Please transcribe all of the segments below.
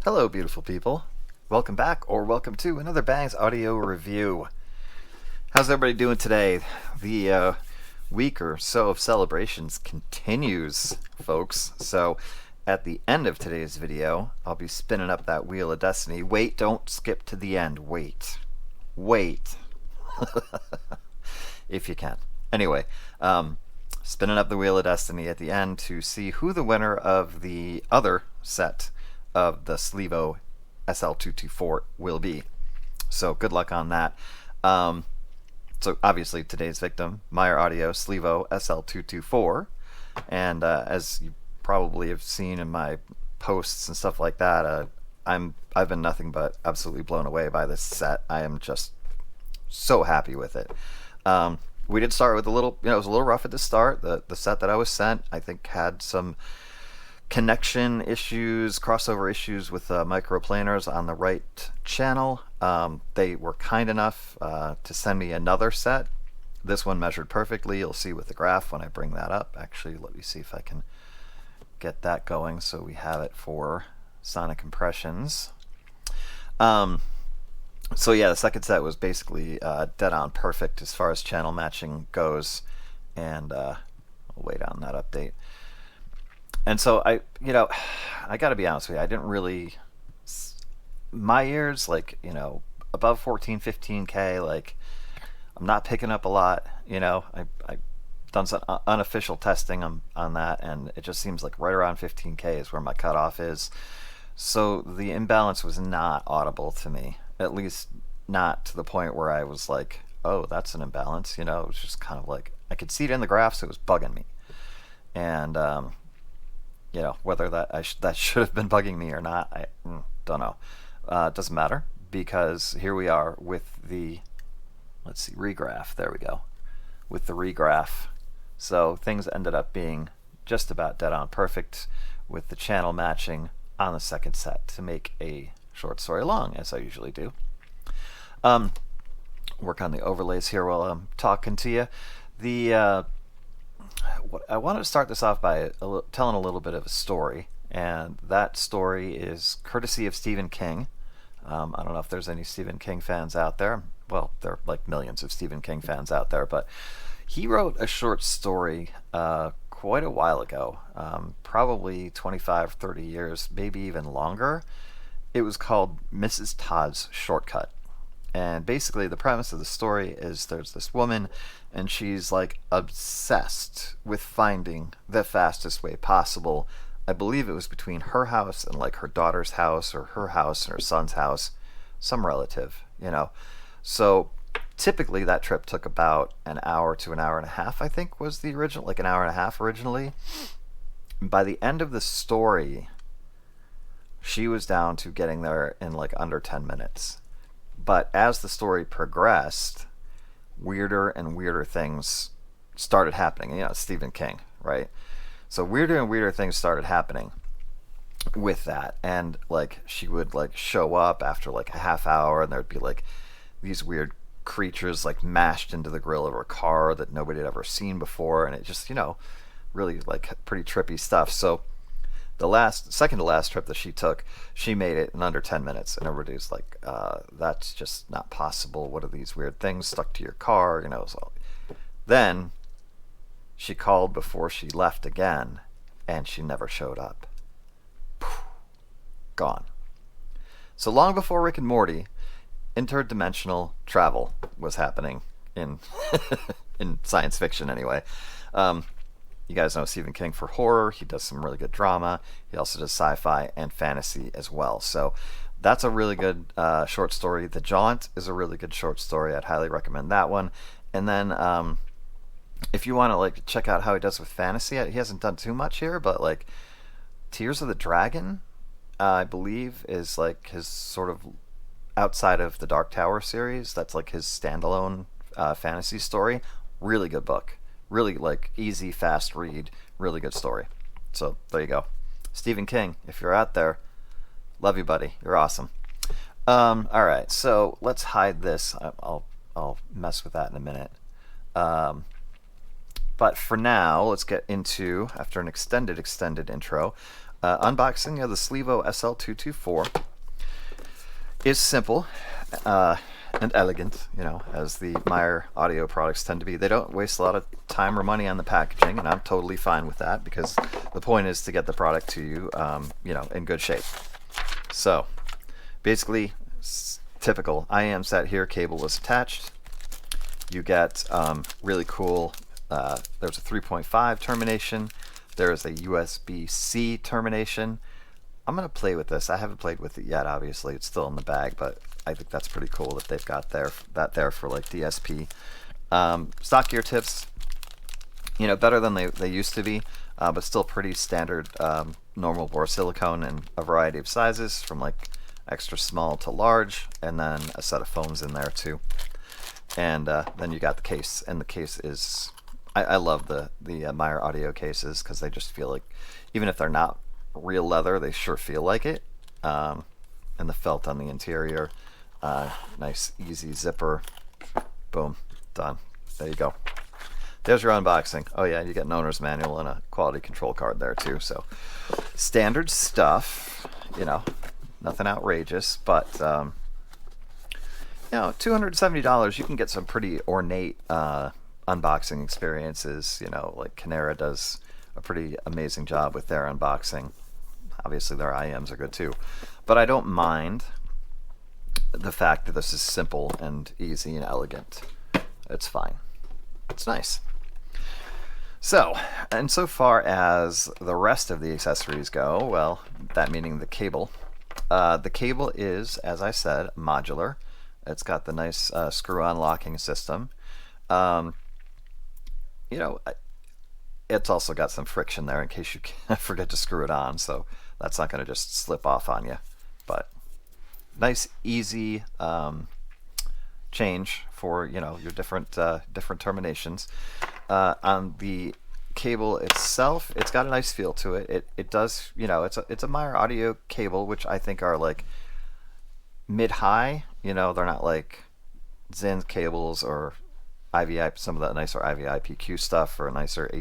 Hello, beautiful people. Welcome back, or welcome to another Bangs audio review. How's everybody doing today? The week or so of celebrations continues, folks. So, at the end of today's video, I'll be spinning up that Wheel of Destiny. Wait, don't skip to the end. Wait. If you can. Anyway, spinning up the Wheel of Destiny at the end to see who the winner of the other set of the Sliivo SL224 will be. So good luck on that. So obviously today's victim, Myer Audio Sliivo SL224, and as you probably have seen in my posts and stuff like that, I've been nothing but absolutely blown away by this set. I am just so happy with it. We did start with a little, it was a little rough at the start. The set that I was sent, I think, had some connection issues, crossover issues with microplaners on the right channel. They were kind enough to send me another set. This one measured perfectly. You'll see with the graph when I bring that up. Actually, let me see if I can get that going so we have it for sonic impressions. So yeah, the second set was basically dead on perfect as far as channel matching goes, and I'll wait on that update. And so I got to be honest with you, I didn't really, my ears, like, above 14, 15K, like, I'm not picking up a lot, I've done some unofficial testing on that, and it just seems like right around 15K is where my cutoff is. So the imbalance was not audible to me, at least not to the point where I was like, oh, that's an imbalance, it was just kind of like, I could see it in the graphs, it was bugging me. And, whether that should have been bugging me or not, I don't know. It doesn't matter, because here we are with the, let's see, regraph. There we go. With the regraph. So things ended up being just about dead on perfect with the channel matching on the second set to make a short story long, as I usually do. Work on the overlays here while I'm talking to you. I wanted to start this off by telling a little bit of a story, and that story is courtesy of Stephen King. I don't know if there's any Stephen King fans out there. Well, there are like millions of Stephen King fans out there, but he wrote a short story quite a while ago, probably 25, 30 years, maybe even longer. It was called Mrs. Todd's Shortcut. And basically the premise of the story is there's this woman, and she's like obsessed with finding the fastest way possible. I believe it was between her house and like her daughter's house, or her house and her son's house, some relative, So typically that trip took about an hour to an hour and a half, I think was the original, like an hour and a half originally. By the end of the story, she was down to getting there in like under 10 minutes. But as the story progressed, weirder and weirder things started happening. Stephen King, right? So weirder and weirder things started happening with that. And like she would like show up after like a half hour, and there'd be like these weird creatures like mashed into the grill of her car that nobody had ever seen before, and it just, really like pretty trippy stuff. So the second to last trip that she took, she made it in under 10 minutes, and everybody's like, that's just not possible. What are these weird things stuck to your car? So then she called before she left again, and she never showed up. Gone. So long before Rick and Morty, interdimensional travel was happening in in science fiction anyway. You guys know Stephen King for horror. He does some really good drama. He also does sci-fi and fantasy as well. So that's a really good short story. The Jaunt is a really good short story. I'd highly recommend that one. And then if you want to like check out how he does with fantasy, he hasn't done too much here, but like Tears of the Dragon, I believe, is like his sort of outside of the Dark Tower series. That's like his standalone fantasy story. Really good book. Really like easy, fast read. Really good story. So there you go. Stephen King, if you're out there, love you, buddy. You're awesome. All right, so let's hide this. I'll mess with that in a minute. But for now, let's get into, after an extended intro, Unboxing of the Sliivo SL224 is simple and elegant, as the Myer audio products tend to be. They don't waste a lot of time or money on the packaging, and I'm totally fine with that because the point is to get the product to you, in good shape. So, basically, typical IM set here, cable is attached. You get really cool, there's a 3.5 termination, there's a USB-C termination. I'm going to play with this. I haven't played with it yet, obviously. It's still in the bag, but I think that's pretty cool that they've got that there for like DSP. Stock gear tips, better than they used to be, but still pretty standard normal bore silicone in a variety of sizes, from like extra small to large, and then a set of foams in there too. And then you got the case, and the case is, I love the Myer audio cases because they just feel like, even if they're not real leather, they sure feel like it. And the felt on the interior, nice easy zipper, boom, done. There you go. There's your unboxing. Oh yeah, you get an owner's manual and a quality control card there too. So standard stuff, nothing outrageous, but $270, you can get some pretty ornate unboxing experiences. Like Canera does a pretty amazing job with their unboxing. Obviously their IMs are good too, but I don't mind the fact that this is simple and easy and elegant. It's fine. It's nice. So far as the rest of the accessories go, well, that meaning the cable. The cable is, as I said, modular. It's got the nice screw-on locking system. It's also got some friction there in case you forget to screw it on, so that's not going to just slip off on you. But nice, easy change for your different terminations. On the cable itself, it's got a nice feel to it. It does, it's a Myer audio cable, which I think are like mid-high. They're not like Zen cables or IVI, some of that nicer IVI PQ stuff, or nicer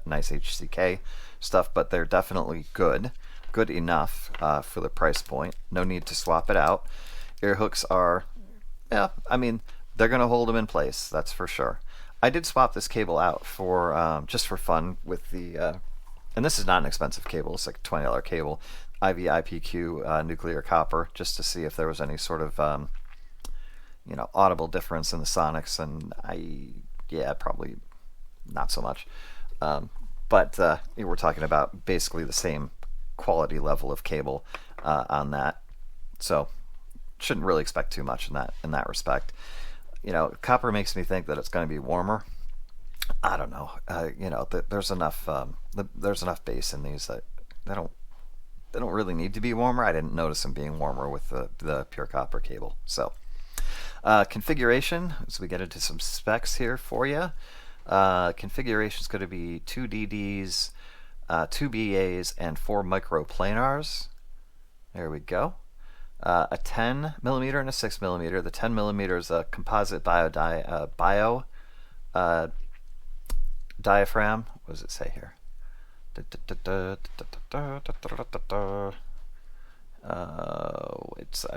nice HCK stuff, but they're definitely good enough for the price point. No need to swap it out. Ear hooks are, they're going to hold them in place, that's for sure. I did swap this cable out for just for fun with the, and this is not an expensive cable, it's like a $20 cable, IVI-PQ nuclear copper, just to see if there was any sort of audible difference in the sonics, and probably not so much. But we're talking about basically the same quality level of cable on that, so shouldn't really expect too much in that respect. Copper makes me think that it's going to be warmer. I don't know. There's enough bass in these that they don't really need to be warmer. I didn't notice them being warmer with the pure copper cable. So configuration, as we get into some specs here for you. Configuration is going to be 2 DDs, 2 BAs, and 4 microplanars. There we go. A 10 millimeter and a 6 millimeter. The 10 millimeter is a composite bio diaphragm. What does it say here? I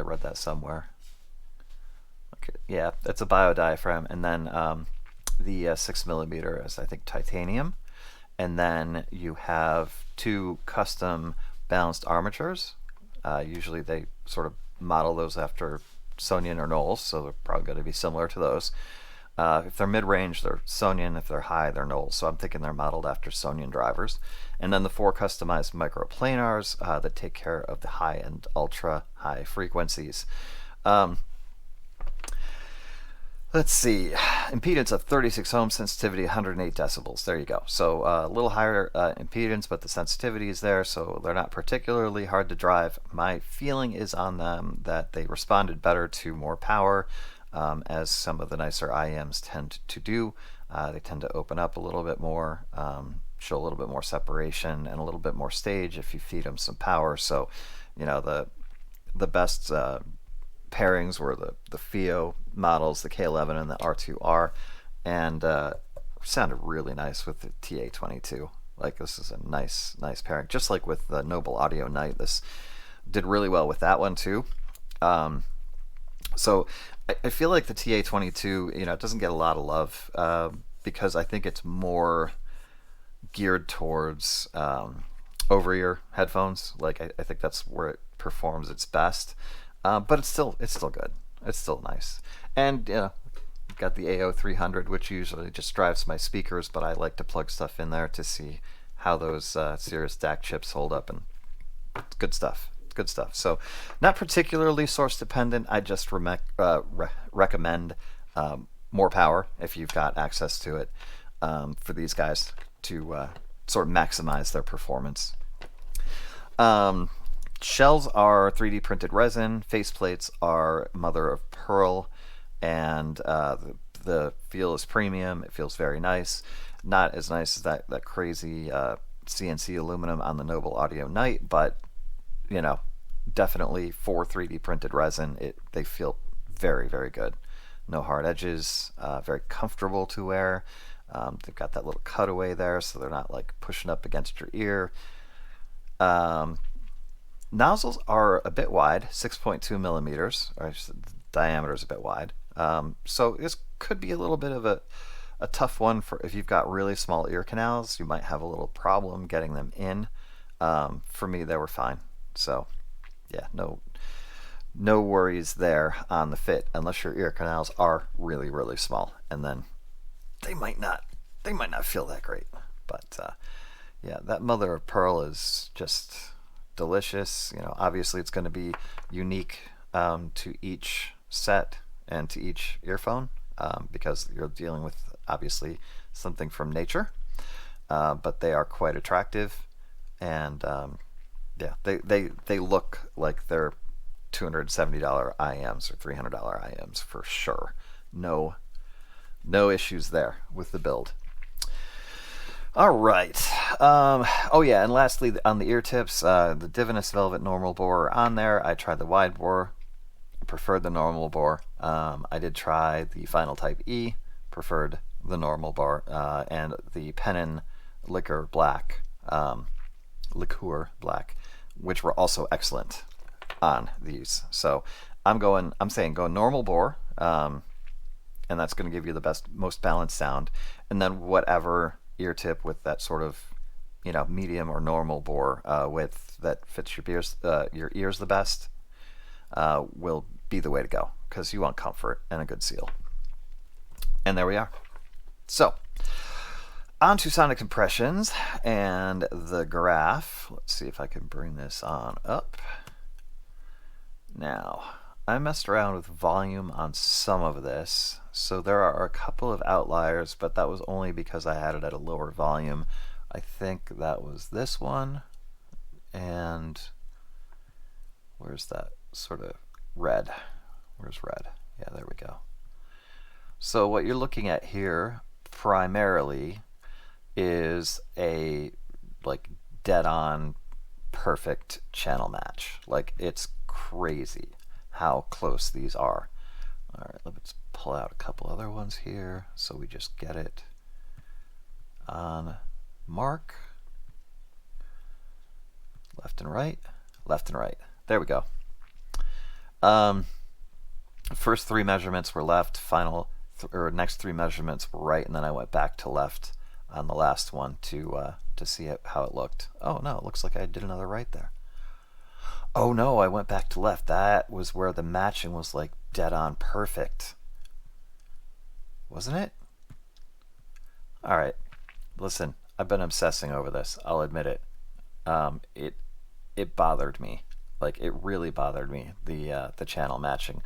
read that somewhere. Okay, yeah, it's a bio diaphragm, and then the 6 millimeter is, I think, titanium, and then you have 2 custom balanced armatures. Usually they sort of model those after Sonian or Knowles, so they're probably going to be similar to those. If they're mid-range, they're Sonian. If they're high, they're Knowles. So I'm thinking they're modeled after Sonian drivers. And then the 4 customized microplanars that take care of the high and ultra-high frequencies. Let's see, impedance of 36 ohms, sensitivity 108 decibels. There you go. So a little higher impedance, but the sensitivity is there, so they're not particularly hard to drive. My feeling is on them that they responded better to more power, as some of the nicer IMs tend to do. They tend to open up a little bit more, show a little bit more separation and a little bit more stage if you feed them some power. So, the best pairings were the FIO models, the K11 and the R2R, and sounded really nice with the TA22. Like this is a nice pairing. Just like with the Noble Audio Night, this did really well with that one too. Um, so I feel like the TA22, it doesn't get a lot of love because I think it's more geared towards over-ear headphones. Like I think that's where it performs its best. But it's still good. It's still nice. And got the AO300, which usually just drives my speakers, but I like to plug stuff in there to see how those Cirrus DAC chips hold up, and it's good stuff. Good stuff. So, not particularly source dependent. I just recommend more power if you've got access to it for these guys to sort of maximize their performance. Shells are 3D printed resin. Faceplates are mother of pearl, and the feel is premium. It feels very nice. Not as nice as that crazy CNC aluminum on the Noble Audio Night, but definitely for 3D printed resin, they feel very, very good. No hard edges, very comfortable to wear. They've got that little cutaway there, so they're not like pushing up against your ear. Nozzles are a bit wide, 6.2 millimeters, or the diameter is a bit wide. So this could be a little bit of a tough one for if you've got really small ear canals. You might have a little problem getting them in. For me, they were fine. So yeah, no worries there on the fit, unless your ear canals are really, really small, and then they might not feel that great. But yeah, that mother of pearl is just delicious. Obviously it's going to be unique to each set and to each earphone because you're dealing with obviously something from nature, but they are quite attractive, and yeah, they look like they're $270 IMs or $300 IMs for sure. No issues there with the build. All right. Oh yeah, and lastly on the ear tips, the Divinus Velvet normal bore are on there. I tried the wide bore, preferred the normal bore. I did try the Final Type E, preferred the normal bore, and the Pennon Liqueur Black, which were also excellent on these. So I'm saying go normal bore, and that's going to give you the most balanced sound, and then whatever ear tip with that sort of medium or normal bore width that fits your ears the best will be the way to go, because you want comfort and a good seal. And there we are. So on to sonic impressions and the graph. Let's see if I can bring this on up. Now, I messed around with volume on some of this, so there are a couple of outliers, but that was only because I had it at a lower volume. I think that was this one, and where's that sort of red? Where's red? Yeah, there we go. So what you're looking at here primarily is a like dead-on perfect channel match. Like, it's crazy how close these are. All right, let's pull out a couple other ones here so we just get it on mark. Left and right, left and right. There we go. First three measurements were left, next three measurements were right, and then I went back to left on the last one to see how it looked. Oh no, it looks like I did another right there. Oh no, I went back to left. That was where the matching was like dead on perfect. Wasn't it? All right. Listen, I've been obsessing over this. I'll admit it. It bothered me. Like, it really bothered me, the channel matching.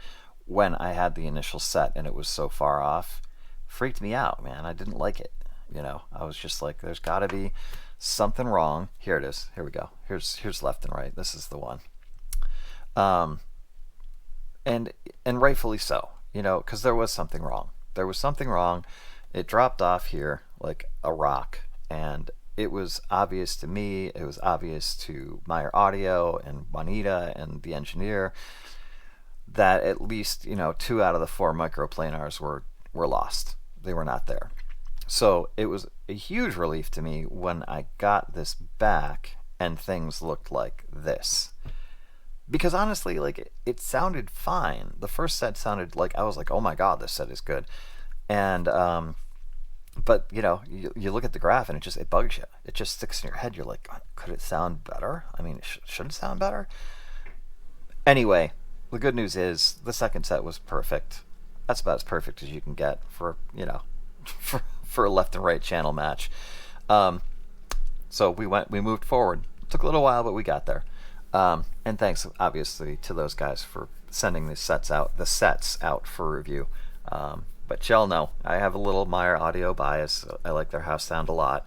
When I had the initial set and it was so far off, freaked me out, man. I didn't like it. I was just like, there's got to be something wrong. Here it is. Here we go. Here's left and right. This is the one. And rightfully so, because there was something wrong. There was something wrong. It dropped off here like a rock, and it was obvious to me. It was obvious to Myer Audio and Juanita and the engineer that at least 2 out of the 4 microplanars were lost. They were not there. So it was a huge relief to me when I got this back and things looked like this. Because honestly, like it sounded fine. The first set sounded like I was like, oh my god, this set is good. And but you look at the graph and it bugs you. It just sticks in your head. You're like, could it sound better? I mean, should it sound better? Anyway, the good news is the second set was perfect. That's about as perfect as you can get for for a left and right channel match. Um, so we moved forward. It took a little while, but we got there. And thanks, obviously, to those guys for sending the sets out for review. But y'all know I have a little Myer audio bias. I like their house sound a lot.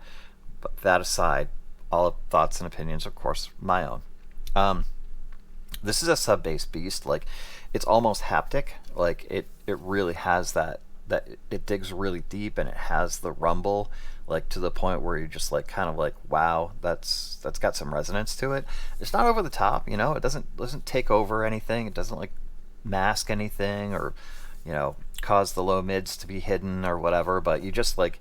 But that aside, all thoughts and opinions, of course, my own. This is a sub bass beast. Like, it's almost haptic. Like it really has that it digs really deep and it has the rumble, like to the point where you're just like kind of like, wow, that's got some resonance to it. It's not over the top, it doesn't take over anything. It doesn't like mask anything or cause the low mids to be hidden or whatever. But you just like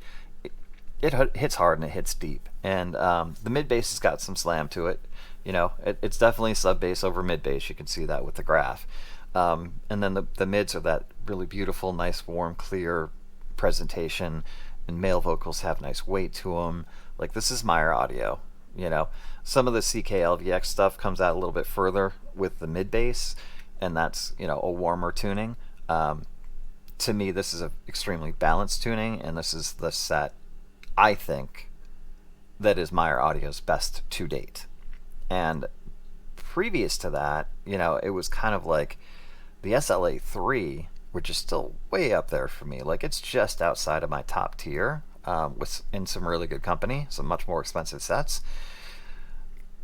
it hits hard and it hits deep. And the mid bass has got some slam to it. It's definitely sub bass over mid bass. You can see that with the graph. And then the mids are that really beautiful, nice, warm, clear presentation, and male vocals have nice weight to them. Like, this is Myer audio. Some of the CKLVX stuff comes out a little bit further with the mid bass, and that's a warmer tuning. To me, this is an extremely balanced tuning, and this is the set I think that is Myer audio's best to date. And previous to that, it was kind of like the SLA3, which is still way up there for me. Like, it's just outside of my top tier, in some really good company, some much more expensive sets.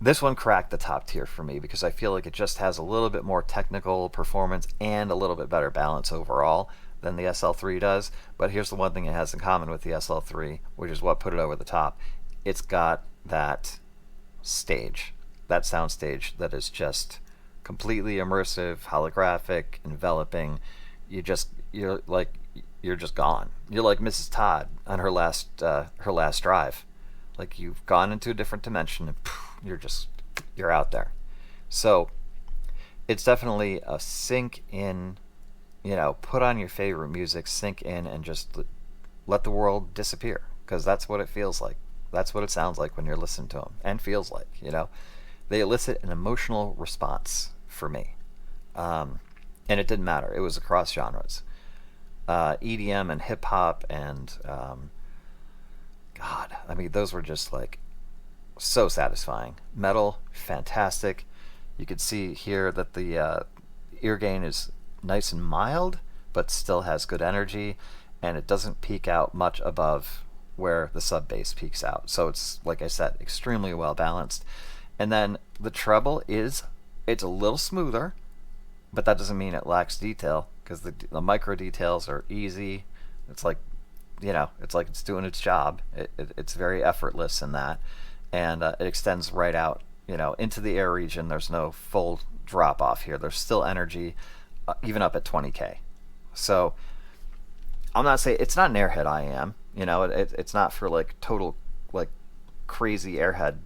This one cracked the top tier for me because I feel like it just has a little bit more technical performance and a little bit better balance overall than the SL3 does. But here's the one thing it has in common with the SL3, which is what put it over the top. It's got that stage, that sound stage that is just completely immersive, holographic, enveloping. You're just gone. You're like Mrs. Todd on her last drive. Like, you've gone into a different dimension and you're out there. So it's definitely a sink in, put on your favorite music, sink in, and just let the world disappear, because that's what it feels like. That's what it sounds like when you're listening to them, and feels like. They elicit an emotional response for me, and it didn't matter. It was across genres, EDM and hip hop, and God, I mean, those were just like so satisfying. Metal, fantastic. You could see here that the ear gain is nice and mild, but still has good energy, and it doesn't peak out much above where the sub bass peaks out. So it's, like I said, extremely well balanced. And then the treble it's a little smoother, but that doesn't mean it lacks detail, because the micro details are easy. It's like, it's doing its job. It's very effortless in that, and it extends right out, into the air region. There's no full drop off here. There's still energy, even up at 20K. So I'm not saying it's not an airhead IM. It's not for like total like crazy airhead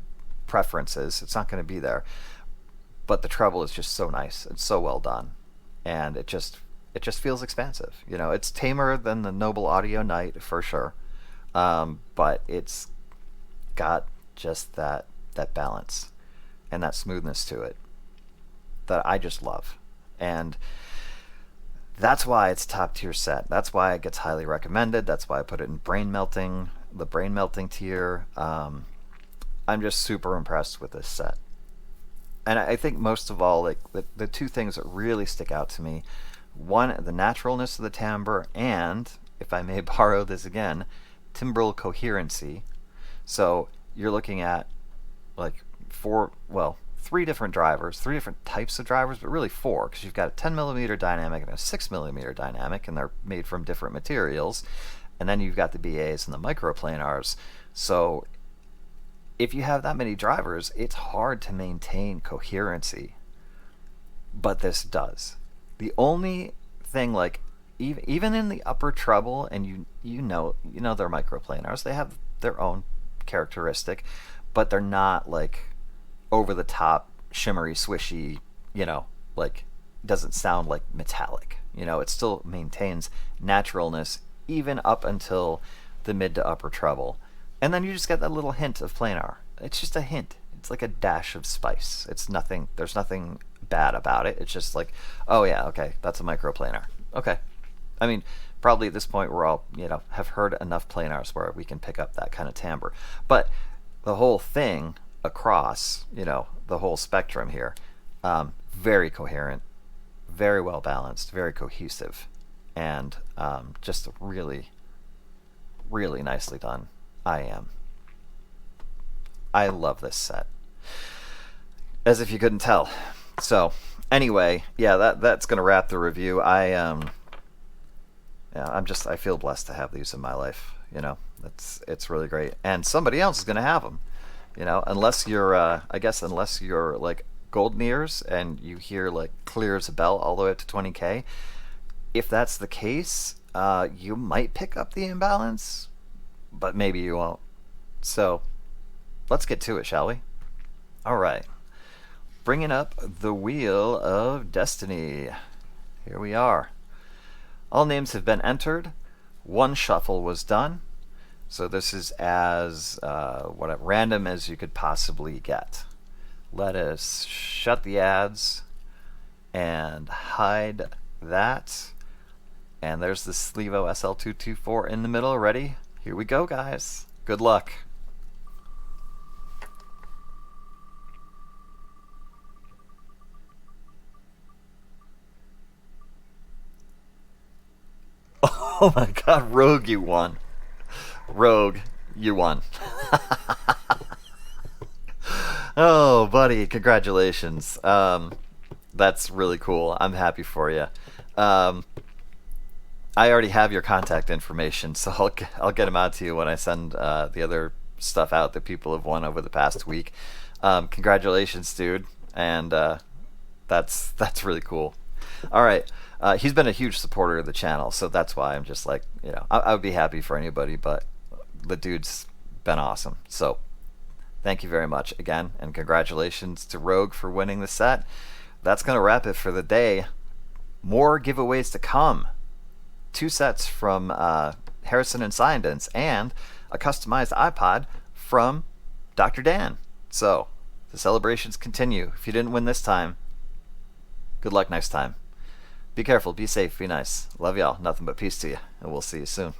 preferences. It's not going to be there. But the treble is just so nice. It's so well done, and it just feels expansive. It's tamer than the Noble Audio Night for sure, but it's got just that balance and that smoothness to it that I just love, and that's why it's top tier set. That's why it gets highly recommended. That's why I put it in the brain melting tier. I'm just super impressed with this set, and I think most of all, like the two things that really stick out to me: one, the naturalness of the timbre, and, if I may borrow this again, timbral coherency. So you're looking at like three different drivers, three different types of drivers, but really four, because you've got a 10mm dynamic and a 6mm dynamic, and they're made from different materials. And then you've got the BAs and the microplanars. So if you have that many drivers, it's hard to maintain coherency. But this does. The only thing, like, even in the upper treble, and you know they're microplanars. They have their own characteristic, but they're not like over the top, shimmery, swishy. Like doesn't sound like metallic. It still maintains naturalness even up until the mid to upper treble, and then you just get that little hint of planar. It's just a hint. It's like a dash of spice. It's nothing. There's nothing bad about it. It's just like, oh yeah, okay, that's a microplanar. Okay. I mean, probably at this point we're all, have heard enough planars where we can pick up that kind of timbre. But the whole thing across, the whole spectrum here, very coherent, very well balanced, very cohesive, and just really, really nicely done. I love this set. As if you couldn't tell. So, anyway, yeah, that's gonna wrap the review. I feel blessed to have these in my life. It's really great, and somebody else is gonna have them. Unless you're, unless you're like golden ears and you hear like clear as a bell all the way up to 20K. If that's the case, you might pick up the imbalance, but maybe you won't. So, let's get to it, shall we? All right. Bringing up the Wheel of Destiny. Here we are. All names have been entered. One shuffle was done. So this is as random as you could possibly get. Let us shut the ads and hide that. And there's the Sliivo SL224 in the middle. Ready? Here we go, guys. Good luck. Oh my god, Rogue, you won. Rogue, you won. Oh, buddy, congratulations. That's really cool. I'm happy for you. I already have your contact information, so I'll get them out to you when I send the other stuff out that people have won over the past week. Congratulations, dude. And that's really cool. All right. He's been a huge supporter of the channel, so that's why I'm just like, I would be happy for anybody, but the dude's been awesome. So thank you very much again, and congratulations to Rogue for winning the set. That's going to wrap it for the day. More giveaways to come. 2 sets from Harrison and Sciendance, and a customized iPod from Dr. Dan. So the celebrations continue. If you didn't win this time, good luck next time. Be careful, be safe, be nice. Love y'all. Nothing but peace to you, and we'll see you soon.